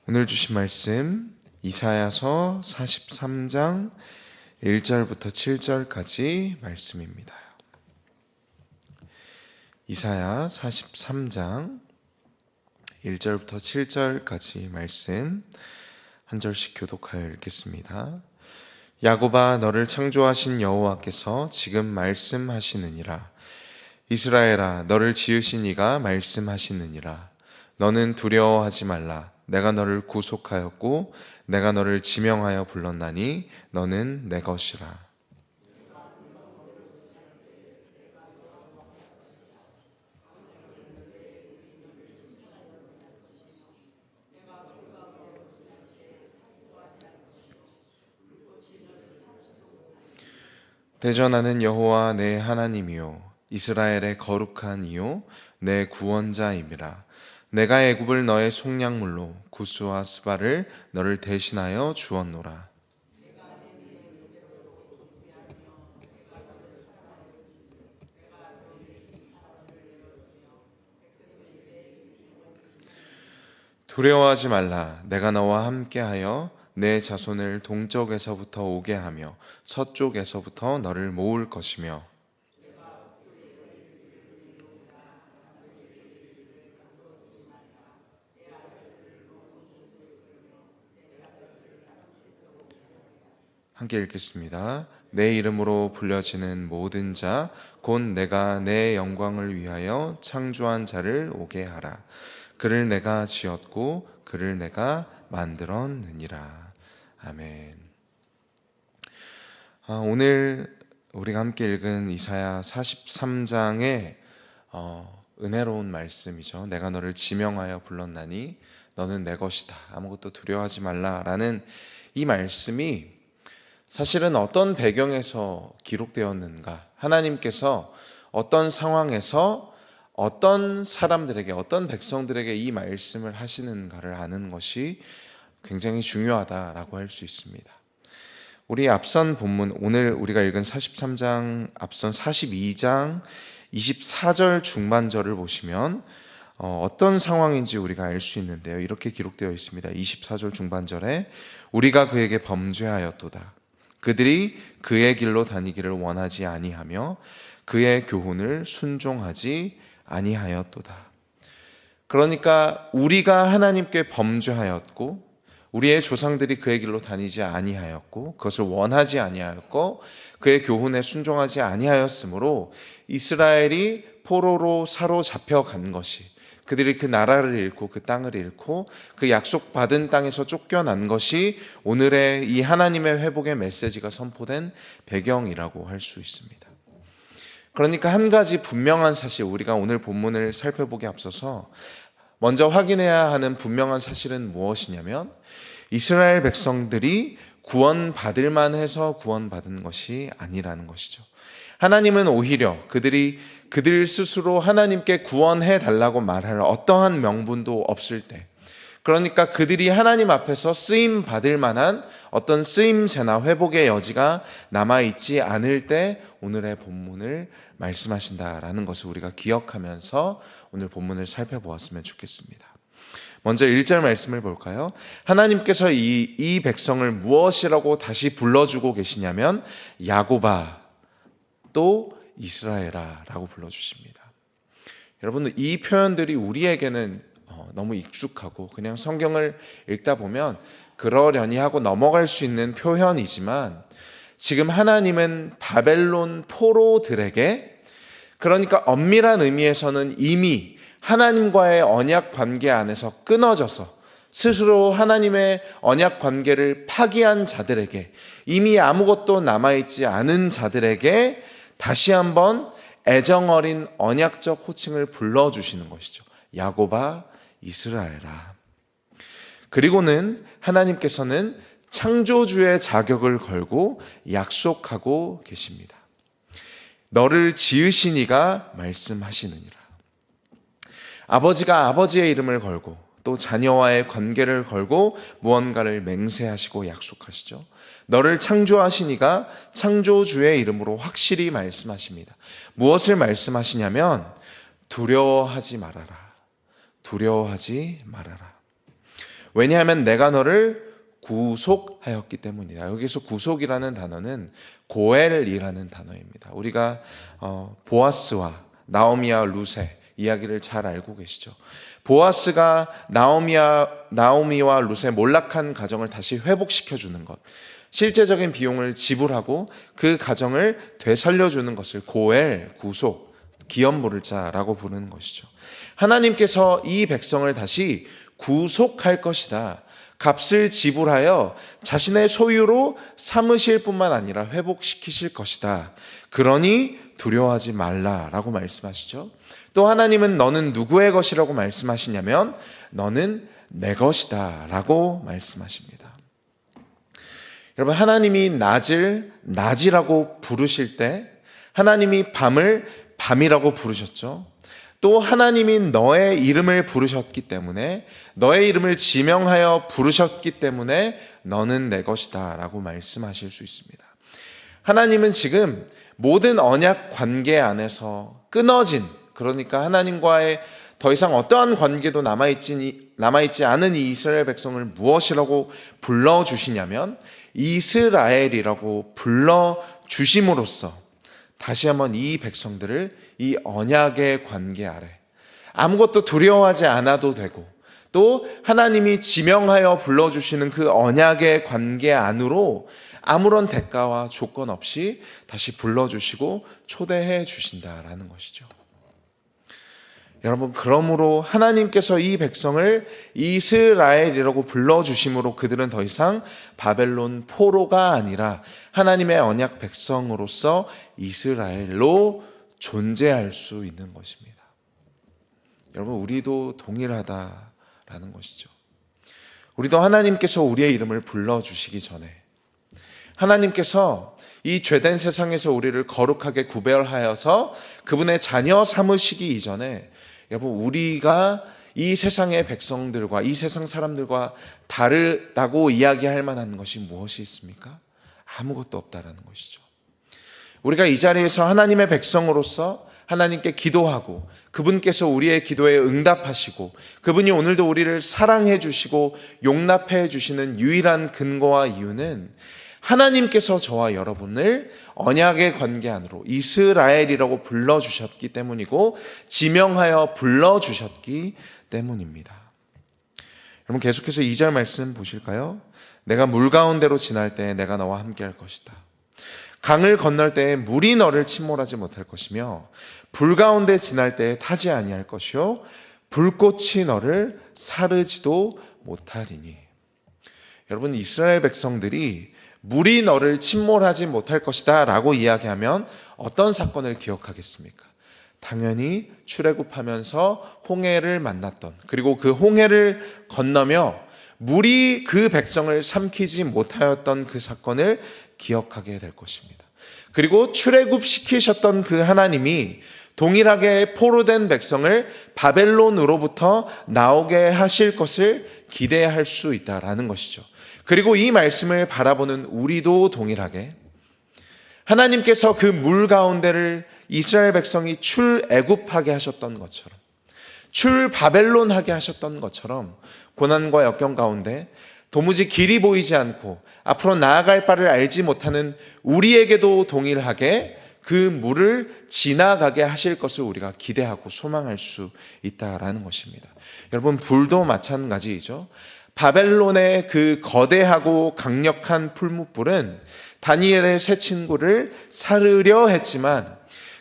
오늘 주신 말씀 이사야서 43장 1절부터 7절까지 말씀입니다. 이사야 43장 1절부터 7절까지 말씀 한 절씩 교독하여 읽겠습니다. 야곱아, 너를 창조하신 여호와께서 지금 말씀하시느니라. 이스라엘아, 너를 지으신 이가 말씀하시느니라. 너는 두려워하지 말라. 내가 너를 구속하였고 내가 너를 지명하여 불렀나니 너는 내 것이라. 대전하는 여호와 내 하나님이요 이스라엘의 거룩한 이요 내 구원자임이라. 내가 애굽을 너의 속량물로 구스와 스바를 너를 대신하여 주었노라. 두려워하지 말라. 내가 너와 함께하여 내 자손을 동쪽에서부터 오게 하며 서쪽에서부터 너를 모을 것이며 함께 읽겠습니다. 내 이름으로 불려지는 모든 자 곧 내가 내 영광을 위하여 창조한 자를 오게 하라. 그를 내가 지었고 그를 내가 만들었느니라. 아멘. 오늘 우리가 함께 읽은 이사야 43장의 은혜로운 말씀이죠. 내가 너를 지명하여 불렀나니 너는 내 것이다. 아무것도 두려워하지 말라라는 이 말씀이 사실은 어떤 배경에서 기록되었는가, 하나님께서 어떤 상황에서 어떤 사람들에게, 어떤 백성들에게 이 말씀을 하시는가를 아는 것이 굉장히 중요하다라고 할 수 있습니다. 우리 앞선 본문, 오늘 우리가 읽은 43장 앞선 42장 24절 중반절을 보시면 어떤 상황인지 우리가 알 수 있는데요. 이렇게 기록되어 있습니다. 24절 중반절에 우리가 그에게 범죄하였도다. 그들이 그의 길로 다니기를 원하지 아니하며 그의 교훈을 순종하지 아니하였도다. 그러니까 우리가 하나님께 범죄하였고 우리의 조상들이 그의 길로 다니지 아니하였고 그것을 원하지 아니하였고 그의 교훈에 순종하지 아니하였으므로 이스라엘이 포로로 사로잡혀 간 것이, 그들이 그 나라를 잃고 그 땅을 잃고 그 약속받은 땅에서 쫓겨난 것이 오늘의 이 하나님의 회복의 메시지가 선포된 배경이라고 할 수 있습니다. 그러니까 한 가지 분명한 사실, 우리가 오늘 본문을 살펴보기 앞서서 먼저 확인해야 하는 분명한 사실은 무엇이냐면 이스라엘 백성들이 구원받을 만해서 구원받은 것이 아니라는 것이죠. 하나님은 오히려 그들 스스로 하나님께 구원해 달라고 말할 어떠한 명분도 없을 때, 그러니까 그들이 하나님 앞에서 쓰임 받을 만한 어떤 쓰임새나 회복의 여지가 남아있지 않을 때 오늘의 본문을 말씀하신다라는 것을 우리가 기억하면서 오늘 본문을 살펴보았으면 좋겠습니다. 먼저 1절 말씀을 볼까요? 하나님께서 이 백성을 무엇이라고 다시 불러주고 계시냐면 야곱아 또 이스라엘아 라고 불러주십니다. 여러분, 이 표현들이 우리에게는 너무 익숙하고 그냥 성경을 읽다 보면 그러려니 하고 넘어갈 수 있는 표현이지만, 지금 하나님은 바벨론 포로들에게, 그러니까 엄밀한 의미에서는 이미 하나님과의 언약 관계 안에서 끊어져서 스스로 하나님의 언약 관계를 파기한 자들에게, 이미 아무것도 남아있지 않은 자들에게 다시 한번 애정어린 언약적 호칭을 불러주시는 것이죠. 야곱아, 이스라엘아. 그리고는 하나님께서는 창조주의 자격을 걸고 약속하고 계십니다. 너를 지으신 이가 말씀하시느니라. 아버지가 아버지의 이름을 걸고 또 자녀와의 관계를 걸고 무언가를 맹세하시고 약속하시죠. 너를 창조하신 이가 창조주의 이름으로 확실히 말씀하십니다. 무엇을 말씀하시냐면 두려워하지 말아라. 두려워하지 말아라. 왜냐하면 내가 너를 구속하였기 때문이다. 여기서 구속이라는 단어는 고엘이라는 단어입니다. 우리가 보아스와 나오미와 루세 이야기를 잘 알고 계시죠. 보아스가 나오미와 루세 몰락한 가정을 다시 회복시켜주는 것, 실제적인 비용을 지불하고 그 가정을 되살려주는 것을 고엘, 구속, 기업 부를 자라고 부르는 것이죠. 하나님께서 이 백성을 다시 구속할 것이다. 값을 지불하여 자신의 소유로 삼으실 뿐만 아니라 회복시키실 것이다. 그러니 두려워하지 말라라고 말씀하시죠. 또 하나님은 너는 누구의 것이라고 말씀하시냐면 너는 내 것이다 라고 말씀하십니다. 여러분, 하나님이 낮을 낮이라고 부르실 때 하나님이 밤을 밤이라고 부르셨죠. 또 하나님이 너의 이름을 부르셨기 때문에, 너의 이름을 지명하여 부르셨기 때문에 너는 내 것이다 라고 말씀하실 수 있습니다. 하나님은 지금 모든 언약 관계 안에서 끊어진, 그러니까 하나님과의 더 이상 어떠한 관계도 남아있지 않은 이 이스라엘 백성을 무엇이라고 불러주시냐면 이스라엘이라고 불러주심으로써 다시 한번 이 백성들을 이 언약의 관계 아래 아무것도 두려워하지 않아도 되고, 또 하나님이 지명하여 불러주시는 그 언약의 관계 안으로 아무런 대가와 조건 없이 다시 불러주시고 초대해 주신다라는 것이죠. 여러분, 그러므로 하나님께서 이 백성을 이스라엘이라고 불러주심으로 그들은 더 이상 바벨론 포로가 아니라 하나님의 언약 백성으로서 이스라엘로 존재할 수 있는 것입니다. 여러분, 우리도 동일하다라는 것이죠. 우리도 하나님께서 우리의 이름을 불러주시기 전에, 하나님께서 이 죄된 세상에서 우리를 거룩하게 구별하여서 그분의 자녀 삼으시기 이전에, 여러분, 우리가 이 세상의 백성들과 이 세상 사람들과 다르다고 이야기할 만한 것이 무엇이 있습니까? 아무것도 없다라는 것이죠. 우리가 이 자리에서 하나님의 백성으로서 하나님께 기도하고 그분께서 우리의 기도에 응답하시고 그분이 오늘도 우리를 사랑해 주시고 용납해 주시는 유일한 근거와 이유는 하나님께서 저와 여러분을 언약의 관계 안으로 이스라엘이라고 불러주셨기 때문이고 지명하여 불러주셨기 때문입니다. 여러분, 계속해서 2절 말씀 보실까요? 내가 물 가운데로 지날 때 내가 너와 함께 할 것이다. 강을 건널 때에 물이 너를 침몰하지 못할 것이며 불 가운데 지날 때에 타지 아니할 것이요 불꽃이 너를 사르지도 못하리니. 여러분, 이스라엘 백성들이 물이 너를 침몰하지 못할 것이다 라고 이야기하면 어떤 사건을 기억하겠습니까? 당연히 출애굽하면서 홍해를 만났던, 그리고 그 홍해를 건너며 물이 그 백성을 삼키지 못하였던 그 사건을 기억하게 될 것입니다. 그리고 출애굽시키셨던 그 하나님이 동일하게 포로된 백성을 바벨론으로부터 나오게 하실 것을 기대할 수 있다라는 것이죠. 그리고 이 말씀을 바라보는 우리도 동일하게 하나님께서 그 물 가운데를 이스라엘 백성이 출애굽하게 하셨던 것처럼, 출바벨론하게 하셨던 것처럼 고난과 역경 가운데 도무지 길이 보이지 않고 앞으로 나아갈 바를 알지 못하는 우리에게도 동일하게 그 물을 지나가게 하실 것을 우리가 기대하고 소망할 수 있다라는 것입니다. 여러분, 불도 마찬가지이죠. 바벨론의 그 거대하고 강력한 풀무불은 다니엘의 세 친구를 사르려 했지만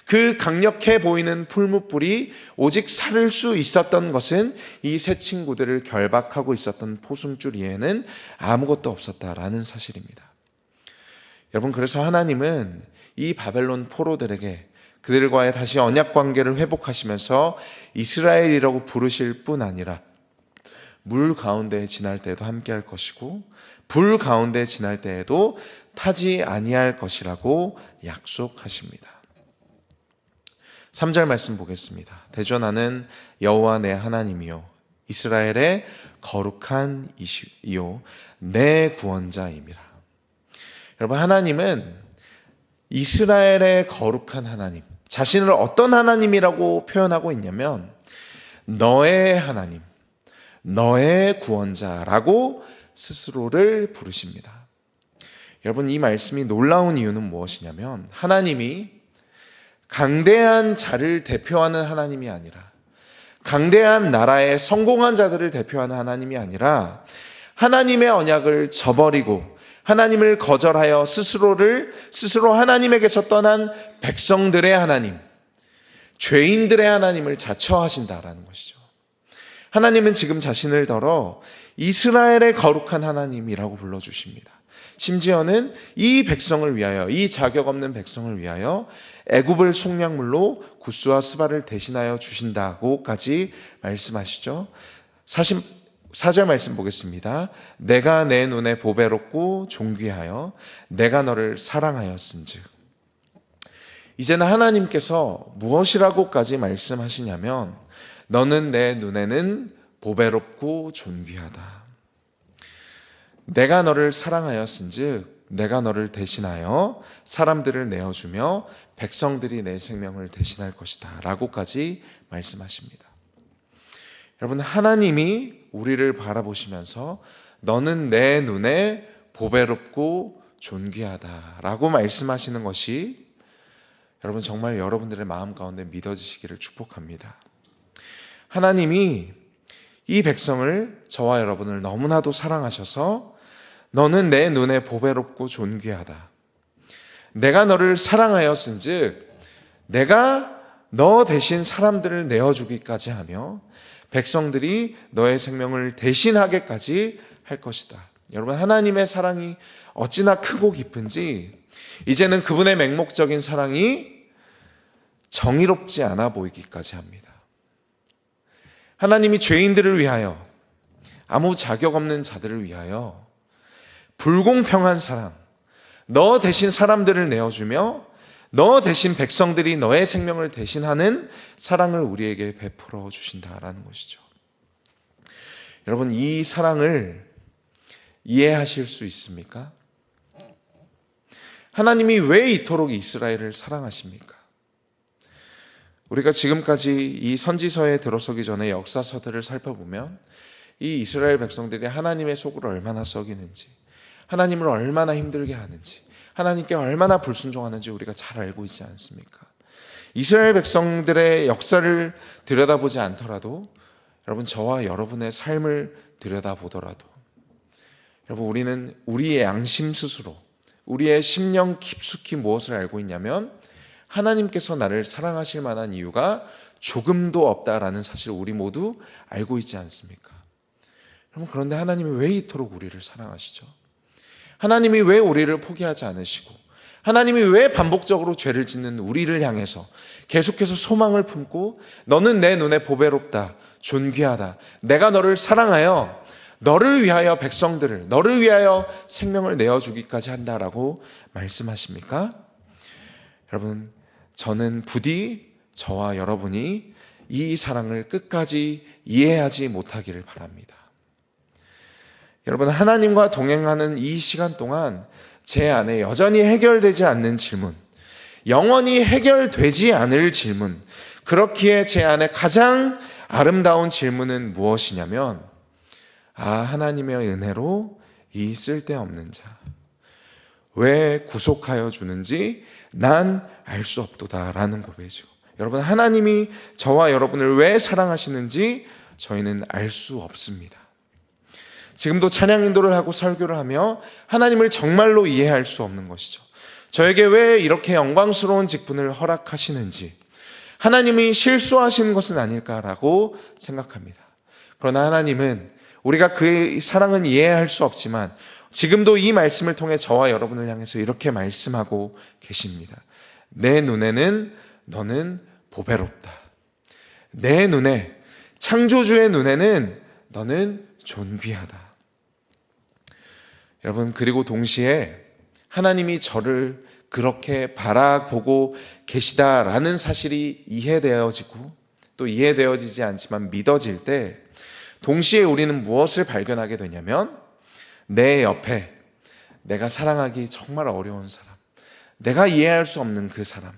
그 강력해 보이는 풀무불이 오직 사를 수 있었던 것은 이 세 친구들을 결박하고 있었던 포승줄 이에는 아무것도 없었다라는 사실입니다. 여러분, 그래서 하나님은 이 바벨론 포로들에게 그들과의 다시 언약 관계를 회복하시면서 이스라엘이라고 부르실 뿐 아니라 물 가운데 지날 때에도 함께 할 것이고 불 가운데 지날 때에도 타지 아니할 것이라고 약속하십니다. 3절 말씀 보겠습니다. 대전하는 여호와 내 하나님이요 이스라엘의 거룩한 이시요 내 구원자임이라. 여러분, 하나님은 이스라엘의 거룩한 하나님, 자신을 어떤 하나님이라고 표현하고 있냐면 너의 하나님, 너의 구원자라고 스스로를 부르십니다. 여러분, 이 말씀이 놀라운 이유는 무엇이냐면 하나님이 강대한 자를 대표하는 하나님이 아니라, 강대한 나라의 성공한 자들을 대표하는 하나님이 아니라, 하나님의 언약을 저버리고 하나님을 거절하여 스스로 하나님에게서 떠난 백성들의 하나님, 죄인들의 하나님을 자처하신다라는 것이죠. 하나님은 지금 자신을 더러 이스라엘의 거룩한 하나님이라고 불러주십니다. 심지어는 이 백성을 위하여, 이 자격 없는 백성을 위하여 애굽을 속량물로 구스와 스바를 대신하여 주신다고까지 말씀하시죠. 4절 말씀 보겠습니다. 내가 내 눈에 보배롭고 존귀하여 내가 너를 사랑하였은즉. 이제는 하나님께서 무엇이라고까지 말씀하시냐면 너는 내 눈에는 보배롭고 존귀하다. 내가 너를 사랑하였은즉 내가 너를 대신하여 사람들을 내어주며 백성들이 내 생명을 대신할 것이다 라고까지 말씀하십니다. 여러분, 하나님이 우리를 바라보시면서 너는 내 눈에 보배롭고 존귀하다 라고 말씀하시는 것이 여러분 정말 여러분들의 마음 가운데 믿어지시기를 축복합니다. 하나님이 이 백성을, 저와 여러분을 너무나도 사랑하셔서 너는 내 눈에 보배롭고 존귀하다. 내가 너를 사랑하였은즉 내가 너 대신 사람들을 내어주기까지 하며 백성들이 너의 생명을 대신하게까지 할 것이다. 여러분, 하나님의 사랑이 어찌나 크고 깊은지 이제는 그분의 맹목적인 사랑이 정의롭지 않아 보이기까지 합니다. 하나님이 죄인들을 위하여, 아무 자격 없는 자들을 위하여 불공평한 사랑, 너 대신 사람들을 내어주며 너 대신 백성들이 너의 생명을 대신하는 사랑을 우리에게 베풀어 주신다라는 것이죠. 여러분, 이 사랑을 이해하실 수 있습니까? 하나님이 왜 이토록 이스라엘을 사랑하십니까? 우리가 지금까지 이 선지서에 들어서기 전에 역사서들을 살펴보면 이 이스라엘 백성들이 하나님의 속을 얼마나 썩이는지, 하나님을 얼마나 힘들게 하는지, 하나님께 얼마나 불순종하는지 우리가 잘 알고 있지 않습니까? 이스라엘 백성들의 역사를 들여다보지 않더라도 여러분, 저와 여러분의 삶을 들여다보더라도 여러분, 우리는 우리의 양심 스스로, 우리의 심령 깊숙이 무엇을 알고 있냐면 하나님께서 나를 사랑하실 만한 이유가 조금도 없다라는 사실을 우리 모두 알고 있지 않습니까? 여러분, 그런데 하나님이 왜 이토록 우리를 사랑하시죠? 하나님이 왜 우리를 포기하지 않으시고, 하나님이 왜 반복적으로 죄를 짓는 우리를 향해서 계속해서 소망을 품고 너는 내 눈에 보배롭다, 존귀하다, 내가 너를 사랑하여 너를 위하여 백성들을, 너를 위하여 생명을 내어주기까지 한다라고 말씀하십니까? 여러분, 저는 부디 저와 여러분이 이 사랑을 끝까지 이해하지 못하기를 바랍니다. 여러분, 하나님과 동행하는 이 시간 동안 제 안에 여전히 해결되지 않는 질문, 영원히 해결되지 않을 질문, 그렇기에 제 안에 가장 아름다운 질문은 무엇이냐면, 하나님의 은혜로 이 쓸데없는 자, 왜 구속하여 주는지 난 알 수 없도다라는 고백이죠. 여러분, 하나님이 저와 여러분을 왜 사랑하시는지 저희는 알 수 없습니다. 지금도 찬양 인도를 하고 설교를 하며 하나님을 정말로 이해할 수 없는 것이죠. 저에게 왜 이렇게 영광스러운 직분을 허락하시는지, 하나님이 실수하시는 것은 아닐까라고 생각합니다. 그러나 하나님은 우리가 그의 사랑은 이해할 수 없지만 지금도 이 말씀을 통해 저와 여러분을 향해서 이렇게 말씀하고 계십니다. 내 눈에는 너는 보배롭다. 내 눈에, 창조주의 눈에는 너는 존귀하다. 여러분, 그리고 동시에 하나님이 저를 그렇게 바라보고 계시다라는 사실이 이해되어지고 또 이해되어지지 않지만 믿어질 때 동시에 우리는 무엇을 발견하게 되냐면 내 옆에 내가 사랑하기 정말 어려운 사람, 내가 이해할 수 없는 그 사람,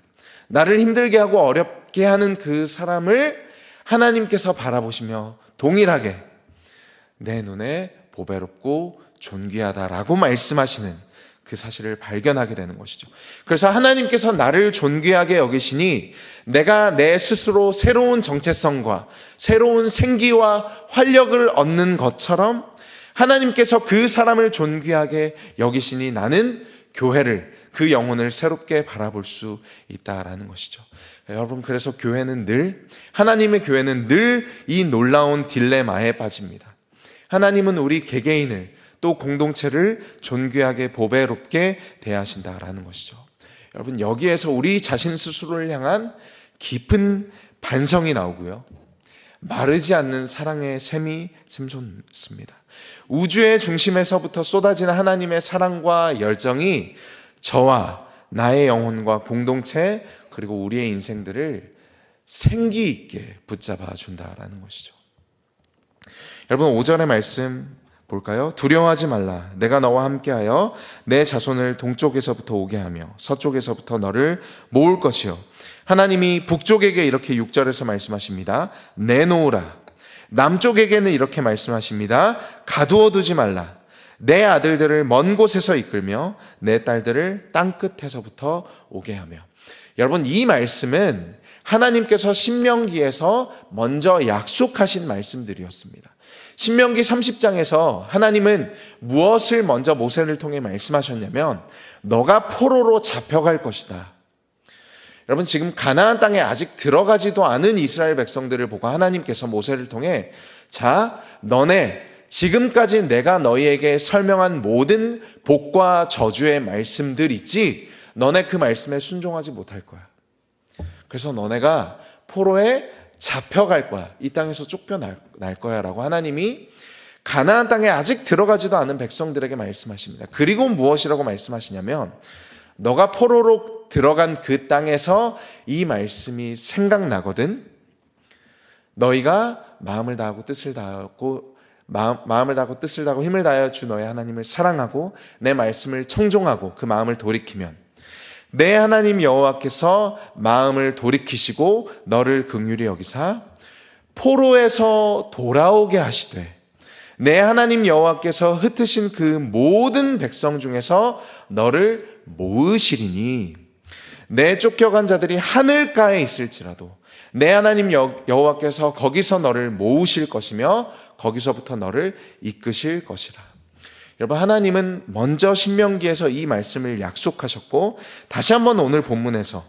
나를 힘들게 하고 어렵게 하는 그 사람을 하나님께서 바라보시며 동일하게 내 눈에 보배롭고 존귀하다라고 말씀하시는 그 사실을 발견하게 되는 것이죠. 그래서 하나님께서 나를 존귀하게 여기시니 내가 내 스스로 새로운 정체성과 새로운 생기와 활력을 얻는 것처럼 하나님께서 그 사람을 존귀하게 여기시니 나는 교회를, 그 영혼을 새롭게 바라볼 수 있다라는 것이죠. 여러분, 그래서 교회는 늘, 하나님의 교회는 늘 이 놀라운 딜레마에 빠집니다. 하나님은 우리 개개인을 또 공동체를 존귀하게 보배롭게 대하신다라는 것이죠. 여러분, 여기에서 우리 자신 스스로를 향한 깊은 반성이 나오고요, 마르지 않는 사랑의 샘이 샘솟습니다. 우주의 중심에서부터 쏟아지는 하나님의 사랑과 열정이 저와 나의 영혼과 공동체 그리고 우리의 인생들을 생기 있게 붙잡아 준다라는 것이죠. 여러분, 5절의 말씀 볼까요? 두려워하지 말라. 내가 너와 함께하여 내 자손을 동쪽에서부터 오게 하며 서쪽에서부터 너를 모을 것이요. 하나님이 북쪽에게 이렇게 6절에서 말씀하십니다. 내놓으라. 남쪽에게는 이렇게 말씀하십니다. 가두어 두지 말라. 내 아들들을 먼 곳에서 이끌며 내 딸들을 땅끝에서부터 오게 하며. 여러분, 이 말씀은 하나님께서 신명기에서 먼저 약속하신 말씀들이었습니다. 신명기 30장에서 하나님은 무엇을 먼저 모세를 통해 말씀하셨냐면 너가 포로로 잡혀갈 것이다. 여러분, 지금 가나안 땅에 아직 들어가지도 않은 이스라엘 백성들을 보고 하나님께서 모세를 통해 자, 너네 지금까지 내가 너희에게 설명한 모든 복과 저주의 말씀들 있지? 너네 그 말씀에 순종하지 못할 거야. 그래서 너네가 포로에 잡혀갈 거야. 이 땅에서 쫓겨날 거야 라고 하나님이 가나안 땅에 아직 들어가지도 않은 백성들에게 말씀하십니다. 그리고 무엇이라고 말씀하시냐면 너가 포로로 들어간 그 땅에서 이 말씀이 생각나거든. 너희가 마음을 다하고 뜻을 다하고 힘을 다하여 주 너의 하나님을 사랑하고 내 말씀을 청종하고 그 마음을 돌이키면 내 하나님 여호와께서 마음을 돌이키시고 너를 긍휼히 여기사 포로에서 돌아오게 하시되 내 하나님 여호와께서 흩으신 그 모든 백성 중에서 너를 모으시리니 내 쫓겨간 자들이 하늘가에 있을지라도 내 하나님 여호와께서 거기서 너를 모으실 것이며 거기서부터 너를 이끄실 것이라. 여러분, 하나님은 먼저 신명기에서 이 말씀을 약속하셨고 다시 한번 오늘 본문에서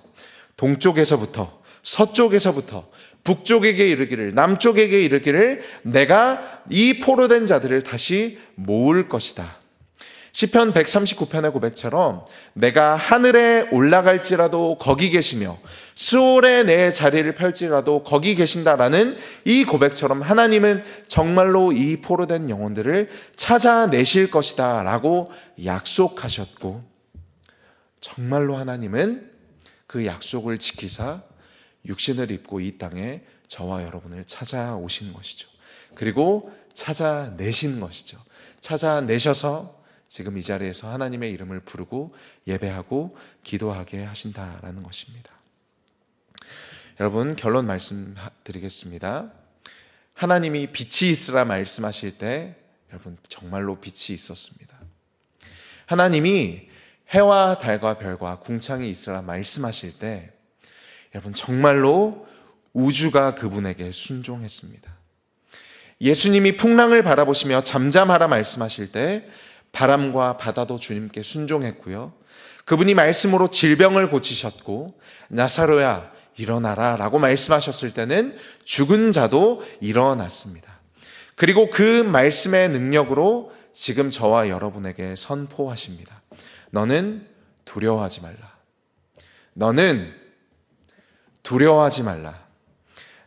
동쪽에서부터 서쪽에서부터 북쪽에게 이르기를 남쪽에게 이르기를 내가 이 포로된 자들을 다시 모을 것이다. 시편 139편의 고백처럼 내가 하늘에 올라갈지라도 거기 계시며 스올에 내 자리를 펼지라도 거기 계신다라는 이 고백처럼 하나님은 정말로 이 포로된 영혼들을 찾아내실 것이다 라고 약속하셨고 정말로 하나님은 그 약속을 지키사 육신을 입고 이 땅에 저와 여러분을 찾아오신 것이죠. 그리고 찾아내신 것이죠. 찾아내셔서 지금 이 자리에서 하나님의 이름을 부르고 예배하고 기도하게 하신다라는 것입니다. 여러분, 결론 말씀드리겠습니다. 하나님이 빛이 있으라 말씀하실 때 여러분 정말로 빛이 있었습니다. 하나님이 해와 달과 별과 궁창이 있으라 말씀하실 때 여러분 정말로 우주가 그분에게 순종했습니다. 예수님이 풍랑을 바라보시며 잠잠하라 말씀하실 때 바람과 바다도 주님께 순종했고요. 그분이 말씀으로 질병을 고치셨고 나사로야 일어나라 라고 말씀하셨을 때는 죽은 자도 일어났습니다. 그리고 그 말씀의 능력으로 지금 저와 여러분에게 선포하십니다. 너는 두려워하지 말라. 너는 두려워하지 말라.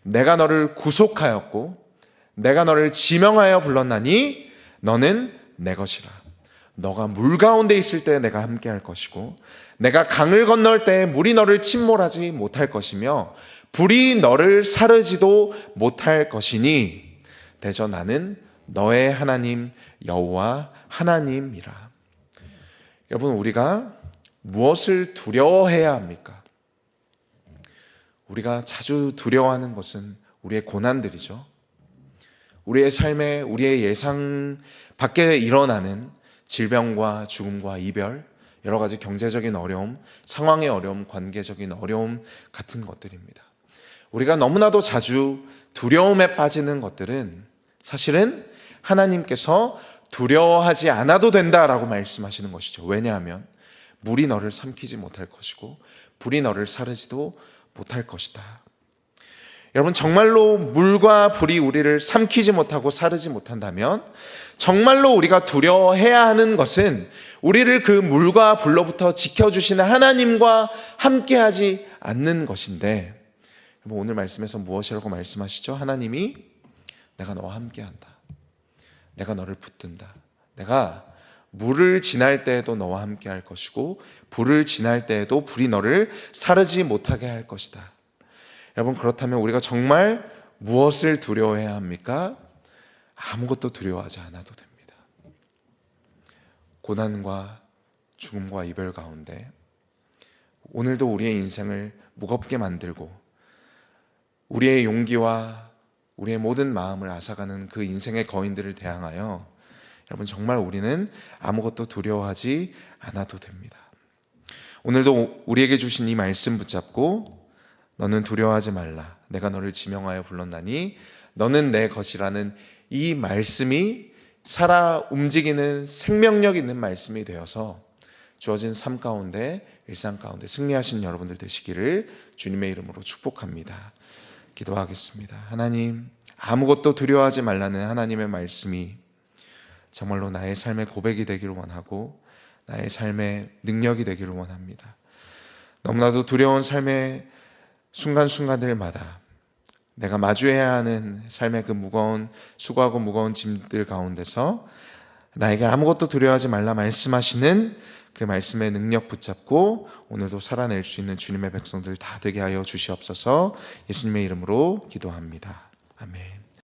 내가 너를 구속하였고 내가 너를 지명하여 불렀나니 너는 내 것이라. 너가 물 가운데 있을 때 내가 함께 할 것이고 내가 강을 건널 때 물이 너를 침몰하지 못할 것이며 불이 너를 사르지도 못할 것이니 대저 나는 너의 하나님 여호와 하나님이라. 여러분, 우리가 무엇을 두려워해야 합니까? 우리가 자주 두려워하는 것은 우리의 고난들이죠. 우리의 삶에 우리의 예상 밖에 일어나는 질병과 죽음과 이별, 여러 가지 경제적인 어려움, 상황의 어려움, 관계적인 어려움 같은 것들입니다. 우리가 너무나도 자주 두려움에 빠지는 것들은 사실은 하나님께서 두려워하지 않아도 된다라고 말씀하시는 것이죠. 왜냐하면 물이 너를 삼키지 못할 것이고 불이 너를 사르지도 못할 것이다. 여러분, 정말로 물과 불이 우리를 삼키지 못하고 사르지 못한다면 정말로 우리가 두려워해야 하는 것은 우리를 그 물과 불로부터 지켜주시는 하나님과 함께하지 않는 것인데, 오늘 말씀에서 무엇이라고 말씀하시죠? 하나님이 내가 너와 함께한다. 내가 너를 붙든다. 내가 물을 지날 때에도 너와 함께할 것이고 불을 지날 때에도 불이 너를 사르지 못하게 할 것이다. 여러분, 그렇다면 우리가 정말 무엇을 두려워해야 합니까? 아무것도 두려워하지 않아도 됩니다. 고난과 죽음과 이별 가운데 오늘도 우리의 인생을 무겁게 만들고 우리의 용기와 우리의 모든 마음을 앗아가는 그 인생의 거인들을 대항하여 여러분, 정말 우리는 아무것도 두려워하지 않아도 됩니다. 오늘도 우리에게 주신 이 말씀 붙잡고 너는 두려워하지 말라. 내가 너를 지명하여 불렀나니 너는 내 것이라는 이 말씀이 살아 움직이는 생명력 있는 말씀이 되어서 주어진 삶 가운데, 일상 가운데 승리하신 여러분들 되시기를 주님의 이름으로 축복합니다. 기도하겠습니다. 하나님, 아무것도 두려워하지 말라는 하나님의 말씀이 정말로 나의 삶의 고백이 되기를 원하고 나의 삶의 능력이 되기를 원합니다. 너무나도 두려운 삶의 순간순간들마다 내가 마주해야 하는 삶의 그 무거운, 수고하고 무거운 짐들 가운데서 나에게 아무것도 두려워하지 말라 말씀하시는 그 말씀의 능력 붙잡고 오늘도 살아낼 수 있는 주님의 백성들 다 되게 하여 주시옵소서. 예수님의 이름으로 기도합니다. 아멘.